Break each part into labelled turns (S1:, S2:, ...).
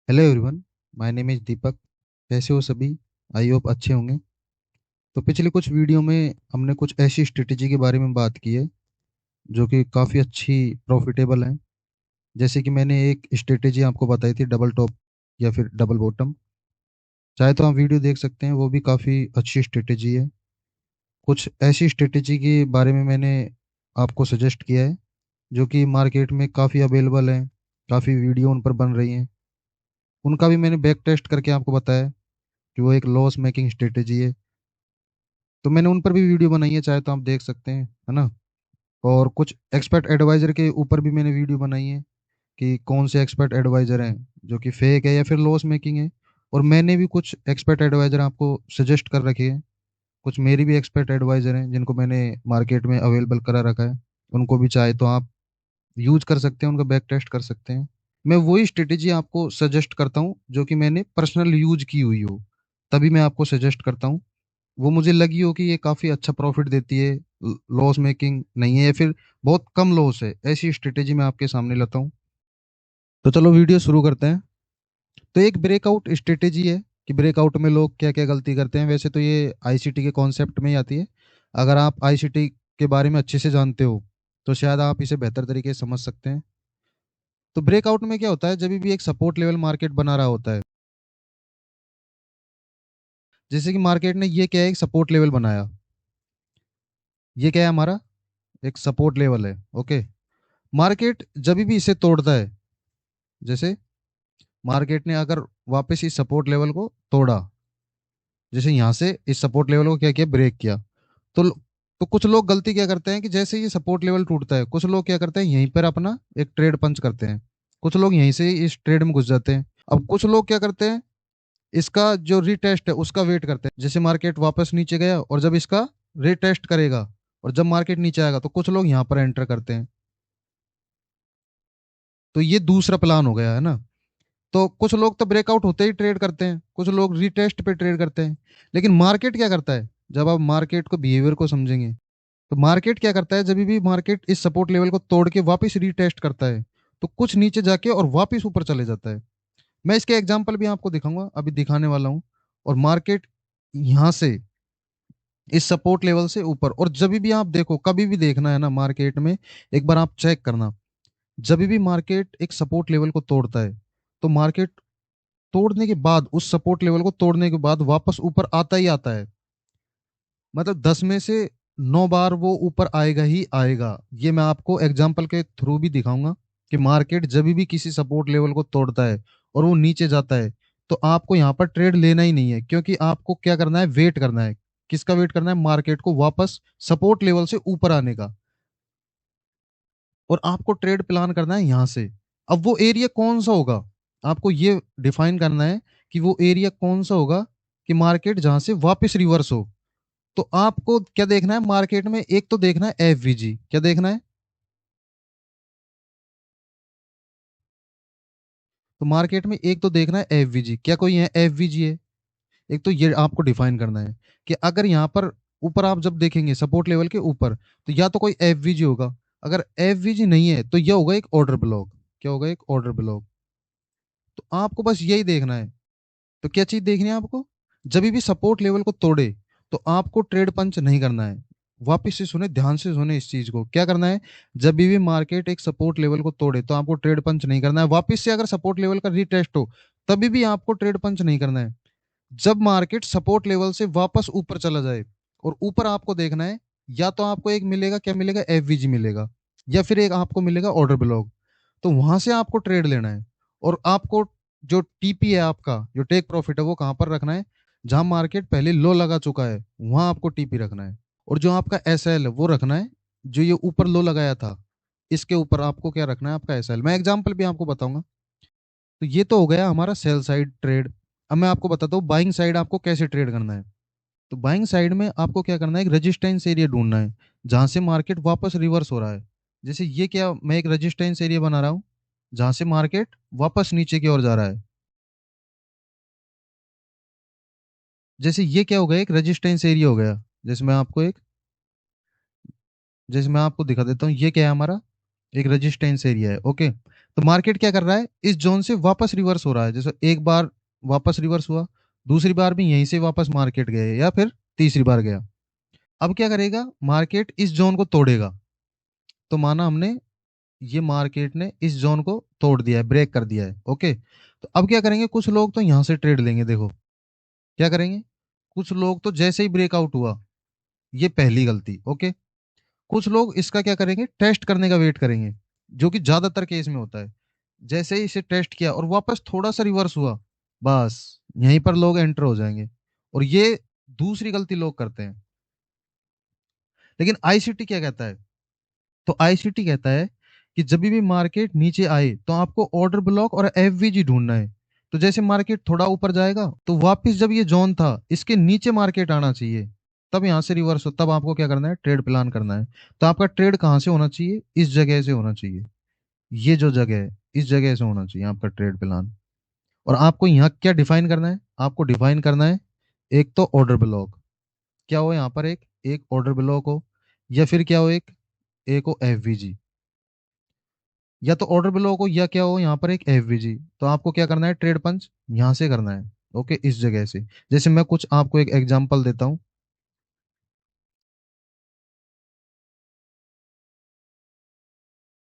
S1: Hello everyone. My name is Deepak. कैसे हो सभी? आई होप अच्छे होंगे। तो पिछले कुछ वीडियो में हमने कुछ ऐसी स्ट्रेटेजी के बारे में बात की है जो कि काफ़ी अच्छी प्रॉफिटेबल है। जैसे कि मैंने एक स्ट्रेटेजी आपको बताई थी, डबल टॉप या फिर डबल बॉटम। चाहे तो आप वीडियो देख सकते हैं, वो भी काफ़ी अच्छी स्ट्रेटेजी है। कुछ ऐसी स्ट्रेटेजी के बारे में मैंने आपको सजेस्ट किया है जो कि मार्केट में काफ़ी अवेलेबल है, काफ़ी वीडियो उन पर बन रही हैं। उनका भी मैंने बैक टेस्ट करके आपको बताया कि वो एक लॉस मेकिंग स्ट्रेटेजी है। तो मैंने उन पर भी वीडियो बनाई है, चाहे तो आप देख सकते हैं, है ना। और कुछ एक्सपर्ट एडवाइजर के ऊपर भी मैंने वीडियो बनाई है कि कौन से एक्सपर्ट एडवाइजर हैं जो कि फेक है या फिर लॉस मेकिंग है। और मैंने भी कुछ एक्सपर्ट एडवाइजर आपको सजेस्ट कर रखे हैं। कुछ मेरी भी एक्सपर्ट एडवाइजर हैं जिनको मैंने मार्केट में अवेलेबल करा रखा है। उनको भी चाहे तो आप यूज कर सकते हैं, उनका बैक टेस्ट कर सकते हैं। मैं वही स्ट्रेटेजी आपको सजेस्ट करता हूँ जो कि मैंने पर्सनल यूज की हुई हो, तभी मैं आपको सजेस्ट करता हूँ। वो मुझे लगी हो कि ये काफ़ी अच्छा प्रॉफिट देती है, लॉस मेकिंग नहीं है या फिर बहुत कम लॉस है, ऐसी स्ट्रेटेजी मैं आपके सामने लाता हूँ। तो चलो वीडियो शुरू करते हैं। तो एक ब्रेकआउट स्ट्रेटेजी है कि ब्रेकआउट में लोग क्या क्या गलती करते हैं। वैसे तो ये आईसीटी के कॉन्सेप्ट में ही आती है। अगर आप आईसीटी के बारे में अच्छे से जानते हो तो शायद आप इसे बेहतर तरीके से समझ सकते हैं। तो ब्रेकआउट में क्या होता है, जब भी एक सपोर्ट लेवल मार्केट बना रहा होता है, जैसे कि मार्केट ने ये क्या है, एक सपोर्ट लेवल बनाया। ये क्या है हमारा, एक सपोर्ट लेवल है। ओके। मार्केट जब भी इसे तोड़ता है, जैसे मार्केट ने अगर वापस इस सपोर्ट लेवल को तोड़ा, जैसे यहाँ से इस सपोर्ट लेवल को क्या किया, ब्रेक किया, तो तो कुछ लोग गलती क्या करते हैं कि जैसे ये सपोर्ट लेवल टूटता है, कुछ लोग क्या करते हैं, यहीं पर अपना एक ट्रेड पंच करते हैं। कुछ लोग यहीं से इस ट्रेड में घुस जाते हैं। अब कुछ लोग क्या करते हैं, इसका जो रीटेस्ट है उसका वेट करते हैं। जैसे मार्केट वापस नीचे गया और जब इसका रीटेस्ट करेगा और जब मार्केट नीचे आएगा तो कुछ लोग यहाँ पर एंटर करते हैं। तो ये दूसरा प्लान हो गया, है ना। तो कुछ लोग तो ब्रेकआउट होते ही ट्रेड करते हैं, कुछ लोग रीटेस्ट पे ट्रेड करते हैं। लेकिन मार्केट क्या करता है, जब आप मार्केट को बिहेवियर को समझेंगे, तो मार्केट क्या करता है, जब भी मार्केट इस सपोर्ट लेवल को तोड़ के वापस रीटेस्ट करता है तो कुछ नीचे जाके और वापस ऊपर चले जाता है। मैं इसके एग्जांपल भी आपको दिखाऊंगा, अभी दिखाने वाला हूँ। और मार्केट यहाँ से इस सपोर्ट लेवल से ऊपर, और जब भी आप देखो, कभी भी देखना है ना मार्केट में, एक बार आप चेक करना, जब भी मार्केट एक सपोर्ट लेवल को तोड़ता है तो मार्केट तोड़ने के बाद, उस सपोर्ट लेवल को तोड़ने के बाद वापस ऊपर आता ही आता है। मतलब 10 में से 9 बार वो ऊपर आएगा ही आएगा। ये मैं आपको एग्जाम्पल के थ्रू भी दिखाऊंगा कि मार्केट जब भी किसी सपोर्ट लेवल को तोड़ता है और वो नीचे जाता है, तो आपको यहाँ पर ट्रेड लेना ही नहीं है, क्योंकि आपको क्या करना है, वेट करना है। किसका वेट करना है, मार्केट को वापस सपोर्ट लेवल से ऊपर आने का। और आपको ट्रेड प्लान करना है यहाँ से। अब वो एरिया कौन सा होगा, आपको ये डिफाइन करना है कि वो एरिया कौन सा होगा कि मार्केट जहां से वापस रिवर्स हो। तो आपको क्या देखना है मार्केट में, एक तो देखना है एफवीजी। क्या देखना है, तो मार्केट में एक तो देखना है एफवीजी, क्या कोई है एफवीजी है। एक तो ये आपको डिफाइन करना है कि अगर यहाँ पर ऊपर आप जब देखेंगे सपोर्ट लेवल के ऊपर, तो या तो कोई एफवीजी होगा। अगर एफवीजी नहीं है तो यह होगा एक ऑर्डर ब्लॉक। क्या होगा, एक ऑर्डर ब्लॉक। तो आपको बस यही देखना है। तो क्या चीज देखनी है आपको, जब भी सपोर्ट लेवल को तोड़े तो आपको ट्रेड पंच नहीं करना है। वापिस से सुने, ध्यान से सुने इस चीज को, क्या करना है, जब भी मार्केट एक सपोर्ट लेवल को तोड़े तो आपको ट्रेड पंच नहीं करना है। वापिस से अगर सपोर्ट लेवल का रीटेस्ट हो तभी भी आपको ट्रेड पंच नहीं करना है। जब मार्केट सपोर्ट लेवल से वापस ऊपर चला जाए और ऊपर आपको देखना है, या तो आपको एक मिलेगा, क्या मिलेगा, एफवीजी मिलेगा, या फिर एक आपको मिलेगा ऑर्डर ब्लॉक। तो वहां से आपको ट्रेड लेना है। और आपको जो टीपी है आपका, जो टेक प्रॉफिट है, वो कहां पर रखना है, जहां मार्केट पहले लो लगा चुका है वहां आपको टीपी रखना है। और जो आपका एसएल है वो रखना है, जो ये ऊपर लो लगाया था इसके ऊपर आपको क्या रखना है, आपका एसएल। मैं एग्जांपल भी आपको बताऊंगा। तो ये तो हो गया हमारा सेल साइड ट्रेड। अब मैं आपको बताता हूँ बाइंग साइड आपको कैसे ट्रेड करना है। तो बाइंग साइड में आपको क्या करना है, एक रेजिस्टेंस एरिया ढूंढना है जहां से मार्केट वापस रिवर्स हो रहा है। जैसे ये क्या, मैं एक रेजिस्टेंस एरिया बना रहा हूँ जहां से मार्केट वापस नीचे की ओर जा रहा है। जैसे ये क्या हो गया, एक रेजिस्टेंस एरिया हो गया। जैसे मैं आपको एक जैसे मैं आपको दिखा देता हूँ, ये क्या है हमारा, एक रेजिस्टेंस एरिया है। ओके। तो मार्केट क्या कर रहा है, इस जोन से वापस रिवर्स हो रहा है। जैसे एक बार वापस रिवर्स हुआ, दूसरी बार भी यहीं से वापस मार्केट गए, या फिर तीसरी बार गया। अब क्या करेगा, मार्केट इस जोन को तोड़ेगा। तो माना हमने ये मार्केट ने इस जोन को तोड़ दिया है, ब्रेक कर दिया है। ओके, तो अब क्या करेंगे, कुछ लोग तो यहां से ट्रेड लेंगे। देखो क्या करेंगे, कुछ लोग तो जैसे ही ब्रेकआउट हुआ, ये पहली गलती। ओके, कुछ लोग इसका क्या करेंगे, टेस्ट करने का वेट करेंगे, जो कि ज्यादातर केस में होता है। जैसे ही इसे टेस्ट किया और वापस थोड़ा सा रिवर्स हुआ, बस यहीं पर लोग एंटर हो जाएंगे। और ये दूसरी गलती लोग करते हैं। लेकिन आईसीटी क्या कहता है, तो आईसीटी कहता है कि जब भी मार्केट नीचे आए तो आपको ऑर्डर ब्लॉक और एफवीजी ढूंढना है। तो जैसे मार्केट थोड़ा ऊपर जाएगा तो वापस जब ये जोन था इसके नीचे मार्केट आना चाहिए, तब यहां से रिवर्स हो, तब आपको क्या करना है, ट्रेड प्लान करना है। तो आपका ट्रेड कहाँ से होना चाहिए, इस जगह से होना चाहिए। ये जो जगह है, इस जगह से होना चाहिए आपका ट्रेड प्लान। और आपको यहाँ क्या डिफाइन करना है, आपको डिफाइन करना है एक तो ऑर्डर ब्लॉक, क्या हो यहाँ पर, एक एक ऑर्डर ब्लॉक हो, या फिर क्या हो, एक हो एफवीजी। या तो ऑर्डर ब्लॉक हो या क्या हो यहाँ पर एक एफवीजी। तो आपको क्या करना है, ट्रेड पंच यहाँ से करना है। ओके, इस जगह से। जैसे मैं कुछ आपको एक एग्जांपल देता हूँ,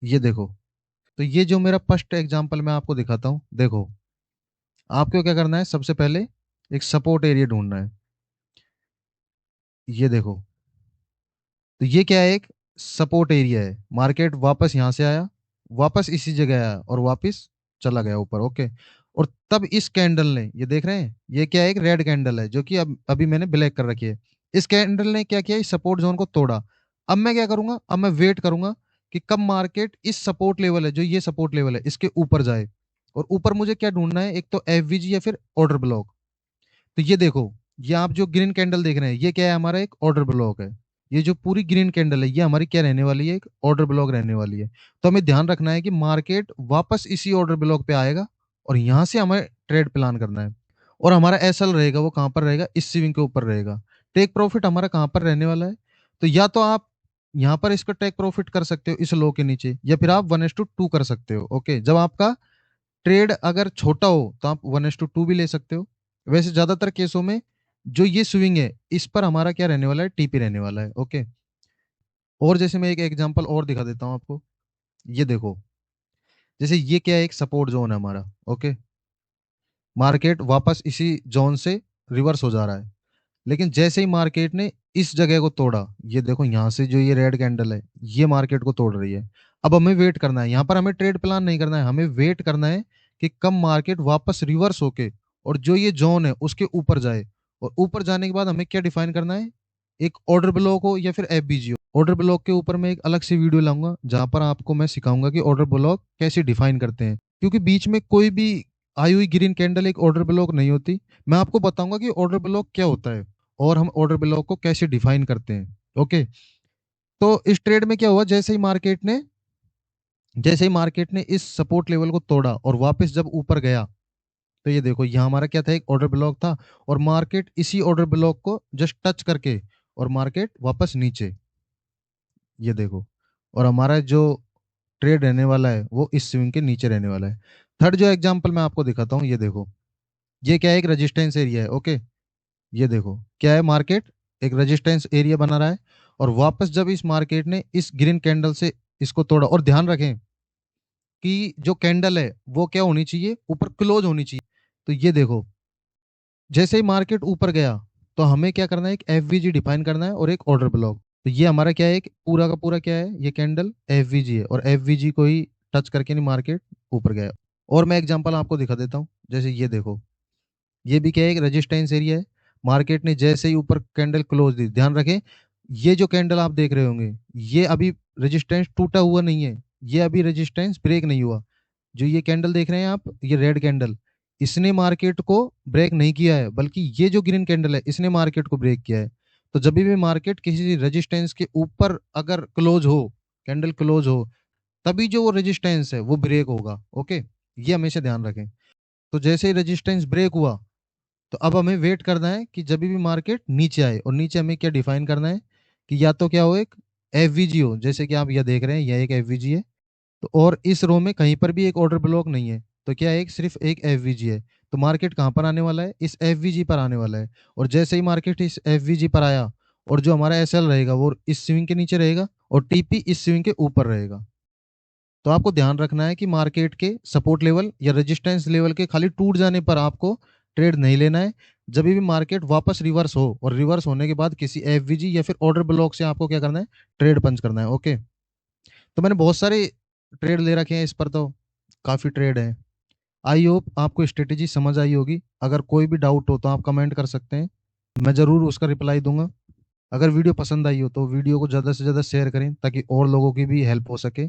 S1: ये देखो। तो ये जो मेरा फर्स्ट एग्जांपल मैं आपको दिखाता हूँ, देखो आपको क्या करना है, सबसे पहले एक सपोर्ट एरिया ढूंढना है। ये देखो, तो ये क्या है, एक सपोर्ट एरिया है। मार्केट वापस यहां से आया, वापस इसी जगह आया और वापस चला गया ऊपर। ओके, और तब इस कैंडल ने, ये देख रहे हैं, ये क्या है, एक रेड कैंडल है जो कि अब अभी मैंने ब्लैक कर रखी है। इस कैंडल ने क्या किया, इस सपोर्ट जोन को तोड़ा। अब मैं क्या करूंगा, अब मैं वेट करूंगा कि कब मार्केट इस सपोर्ट लेवल है, जो ये सपोर्ट लेवल है, इसके ऊपर जाए। और ऊपर मुझे क्या ढूंढना है, एक तो एफवीजी या फिर ऑर्डर ब्लॉक। तो ये देखो, ये आप जो ग्रीन कैंडल देख रहे हैं, ये क्या है, हमारा एक ऑर्डर ब्लॉक है। ये जो पूरी ग्रीन कैंडल है, ये हमारी क्या रहने वाली है, एक ऑर्डर ब्लॉक रहने वाली है। तो हमें ध्यान रखना है कि मार्केट वापस इसी ऑर्डर ब्लॉक पे आएगा, और यहां से हमें ट्रेड प्लान करना है। और हमारा एसएल रहेगा, वो कहां पर रहेगा, इस स्विंग के ऊपर रहेगा। टेक प्रॉफिट हमारा कहां पर रहने वाला है, तो या तो आप यहाँ पर इसका टेक प्रॉफिट कर सकते हो इस लो के नीचे, या फिर आप 1:2 कर सकते हो। ओके, जब आपका ट्रेड अगर छोटा हो तो आप 1:2 भी ले सकते हो। वैसे ज्यादातर केसों में जो ये स्विंग है, इस पर हमारा क्या रहने वाला है, टीपी रहने वाला है। ओके, और जैसे मैं एक एग्जांपल और दिखा देता हूँ आपको। ये देखो, जैसे ये क्या है, एक सपोर्ट जोन है हमारा। ओके, मार्केट वापस इसी जोन से रिवर्स हो जा रहा है। लेकिन जैसे ही मार्केट ने इस जगह को तोड़ा, ये देखो यहाँ से जो ये रेड कैंडल है, ये मार्केट को तोड़ रही है। अब हमें वेट करना है, यहाँ पर हमें ट्रेड प्लान नहीं करना है, हमें वेट करना है कि कब मार्केट वापस रिवर्स होके और जो ये जोन है उसके ऊपर जाए। और ऊपर जाने के बाद हमें क्या डिफाइन करना है, एक ऑर्डर ब्लॉक हो या फिर एफबीजी हो। ऑर्डर ब्लॉक के ऊपर मैं एक अलग से वीडियो लाऊंगा, जहां पर आपको मैं सिखाऊंगा कि ऑर्डर ब्लॉक कैसे डिफाइन करते हैं। क्योंकि बीच में कोई भी आई हुई ग्रीन कैंडल एक ऑर्डर ब्लॉक नहीं होती। मैं आपको बताऊंगा कि ऑर्डर ब्लॉक क्या होता है और हम ऑर्डर ब्लॉक को कैसे डिफाइन करते हैं। ओके, तो इस ट्रेड में क्या हुआ, जैसे ही मार्केट ने इस सपोर्ट लेवल को तोड़ा और वापस जब ऊपर गया, तो ये देखो यहाँ हमारा क्या था, एक ऑर्डर ब्लॉक था। और मार्केट इसी ऑर्डर ब्लॉक को जस्ट टच करके और मार्केट वापस नीचे, ये देखो। और हमारा जो ट्रेड रहने वाला है वो इस स्विंग के नीचे रहने वाला है। थर्ड जो एग्जांपल मैं आपको दिखाता हूँ, ये देखो, ये क्या है, एक रेजिस्टेंस एरिया है। ओके, ये देखो क्या है, मार्केट एक रेजिस्टेंस एरिया बना रहा है। और वापस जब इस मार्केट ने इस ग्रीन कैंडल से इसको तोड़ा, और ध्यान रखें कि जो कैंडल है वो क्या होनी चाहिए, ऊपर क्लोज होनी चाहिए। तो ये देखो, जैसे ही मार्केट ऊपर गया, तो हमें क्या करना है, एक एफवीजी डिफाइन करना है और एक ऑर्डर ब्लॉक। तो ये हमारा क्या है, एक पूरा का पूरा क्या है, ये कैंडल एफवीजी है, और एफवीजी को ही टच करके नहीं मार्केट ऊपर गया। और मैं एग्जांपल आपको दिखा देता हूँ, जैसे ये देखो, ये भी क्या है, एक रेजिस्टेंस एरिया है। मार्केट ने जैसे ही ऊपर कैंडल क्लोज दी, ध्यान रखें, ये जो कैंडल आप देख रहे होंगे, ये अभी रेजिस्टेंस टूटा हुआ नहीं है, ये अभी रेजिस्टेंस ब्रेक नहीं हुआ। जो ये कैंडल देख रहे हैं आप, ये रेड कैंडल, इसने मार्केट को ब्रेक नहीं किया है, बल्कि ये जो ग्रीन कैंडल है इसने मार्केट को ब्रेक किया है। तो जब भी मार्केट किसी रेजिस्टेंस के ऊपर अगर क्लोज हो, कैंडल क्लोज हो, तभी जो वो रेजिस्टेंस है वो ब्रेक होगा। ओके, ये हमेशा ध्यान रखें। तो जैसे ही रेजिस्टेंस ब्रेक हुआ, तो अब हमें वेट करना है कि जब भी मार्केट नीचे आए, और नीचे हमें क्या डिफाइन करना है कि या तो क्या हो, एक एफवीजी हो, जैसे कि आप यह देख रहे हैं, यह एक एफवीजी है। तो और इस रो में कहीं पर भी एक ऑर्डर ब्लॉक नहीं है, तो क्या है, एक सिर्फ एक एफवीजी है। तो मार्केट कहाँ पर आने वाला है, इस एफवीजी पर आने वाला है। और जैसे ही मार्केट इस एफवीजी पर आया, और जो हमारा एसएल रहेगा वो इस स्विंग के नीचे रहेगा, और टीपी इस स्विंग के ऊपर रहेगा। तो आपको ध्यान रखना है कि मार्केट के सपोर्ट लेवल या रेजिस्टेंस लेवल के खाली टूट जाने पर आपको ट्रेड नहीं लेना है। जब भी मार्केट वापस रिवर्स हो, और रिवर्स होने के बाद किसी एफवीजी या फिर ऑर्डर ब्लॉक से आपको क्या करना है, ट्रेड पंच करना है। ओके। तो मैंने बहुत सारे ट्रेड ले रखे हैं इस पर, तो काफ़ी ट्रेड है। आई होप आपको स्ट्रेटेजी समझ आई होगी। अगर कोई भी डाउट हो तो आप कमेंट कर सकते हैं, मैं ज़रूर उसका रिप्लाई दूंगा। अगर वीडियो पसंद आई हो तो वीडियो को ज़्यादा से ज़्यादा शेयर करें, ताकि और लोगों की भी हेल्प हो सके।